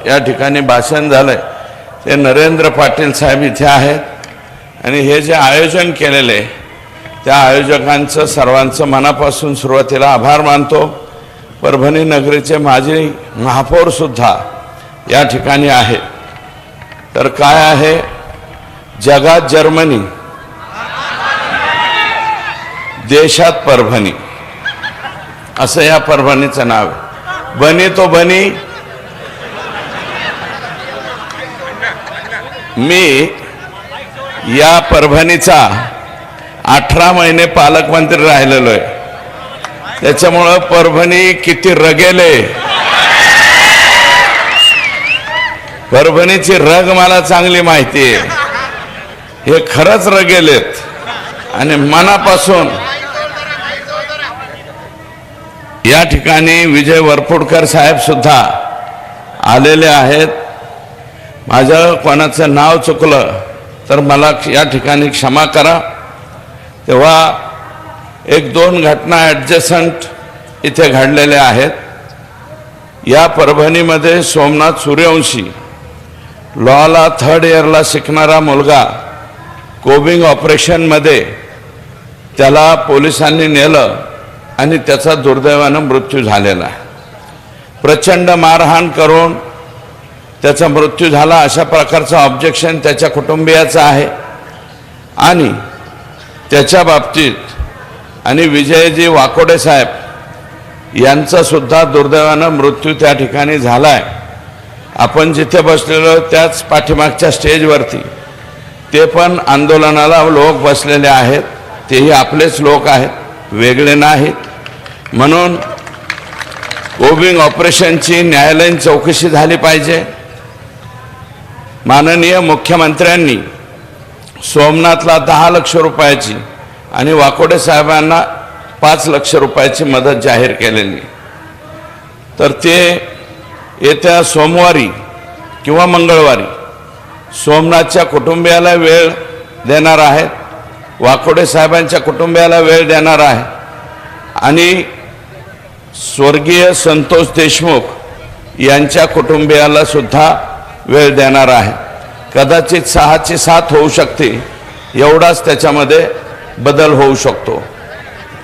या ठिकाणी भाषण झालंय ते नरेंद्र पाटील साहेब इथे आहेत आणि हे जे आयोजन केलेले त्या आयोजकांचं सर्वांचं मनापासून सुरुवातीला आभार मानतो। परभणी नगरीचे माजी महापौर सुद्धा या ठिकाणी आहेत। तर काय आहे, जगात जर्मनी, देशात परभणी असं या परभणीचं नाव आहे। बनी तो बनी। मी या परभणीचा 18 महिने पालकमंत्री राहिलेलो आहे, त्याच्यामुळे परभणी किती रगेले, परभणीची रग मला चांगली माहिती आहे। हे खरंच रगेलेत आणि मनापासून या ठिकाणी विजय वरपुडकर साहेब सुद्धा आलेले आहेत। माझं कोणाचं नाव चुकलं तर मला या ठिकाणी क्षमा करा। तेव्हा एक दोन घटना ॲडजस्टंट इथे घडलेल्या आहेत। या परभणीमध्ये सोमनाथ सूर्यवंशी लॉला 3rd इयरला शिकणारा मुलगा कोबिंग ऑपरेशनमध्ये त्याला पोलिसांनी नेलं आणि त्याचा दुर्दैवानं मृत्यू झालेला आहे। प्रचंड मारहाण करून त्याचा मृत्यू झाला अशा प्रकारचं ऑब्जेक्शन त्याच्या कुटुंबियाचं आहे आणि त्याच्या बाबतीत आणि विजयजी वाकोडे साहेब यांचा सुद्धा दुर्दैवानं मृत्यू त्या ठिकाणी झालाय। आपण जिथे बसलेलो त्याच पाठीमागच्या स्टेजवरती ते पण आंदोलनाला लोक बसलेले आहेत, तेही आपलेच लोक आहेत, वेगळे नाहीत। म्हणून कोबिंग ऑपरेशनची न्यायालयीन चौकशी झाली पाहिजे। माननीय मुख्यमंत्र्यांनी सोमनाथला 10 लाख रुपयाची आणि वाकोडे साहेबांना 5 लाख रुपयाची मदत जाहीर केलेली। तर ते येत्या सोमवारी किंवा मंगळवारी सोमनाथच्या कुटुंबियाला वेळ देणार आहेत, वाकोडे साहेबांच्या कुटुंबियाला वेळ देणार आहे आणि स्वर्गीय संतोष देशमुख यांच्या कुटुंबियाला सुद्धा वेळ देणार आहे। कदाचित 6ची 7 होऊ शकते, एवढाच त्याच्यामध्ये बदल होऊ शकतो।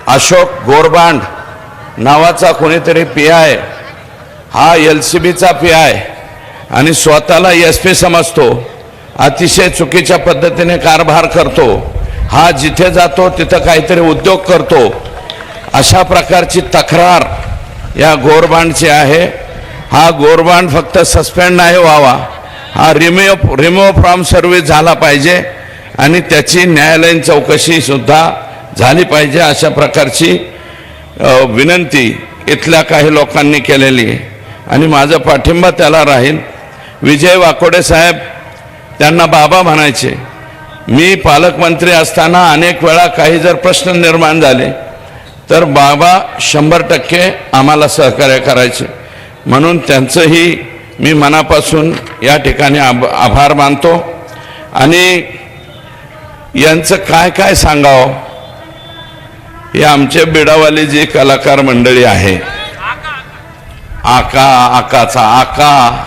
अशोक गोरबांड नावाचा कोणीतरी PI हा LCBचा PI आणि स्वतःला SP समजतो, अतिशय चुकीच्या पद्धतीने कारभार करतो। हा जिथे जातो तिथं काहीतरी उद्योग करतो, अशा प्रकारची तक्रार या गोरबांडची आहे। हा गोरबांड फक्त सस्पेंड नाही व्हावा, हा रिमूव्ह फ्रॉम सर्व्हिस झाला पाहिजे आणि त्याची न्यायालयीन चौकशी सुद्धा झाली पाहिजे, अशा प्रकारची विनंती इथल्या काही लोकांनी केलेली आहे आणि माझा पाठिंबा त्याला राहील। विजय वाकोडे साहेब त्यांना बाबा म्हणायचे। मी पालकमंत्री असताना अनेक वेळा काही जर प्रश्न निर्माण झाले तर बाबा 100% आम्हाला सहकार्य करायचे, म्हणून त्यांचंही मी मनापासून या ठिकाणी आभार मानतो। आणि यांचं काय काय सांगावं, हे आमचे बिडावाली जी कलाकार मंडळी आहे, आकाचा आका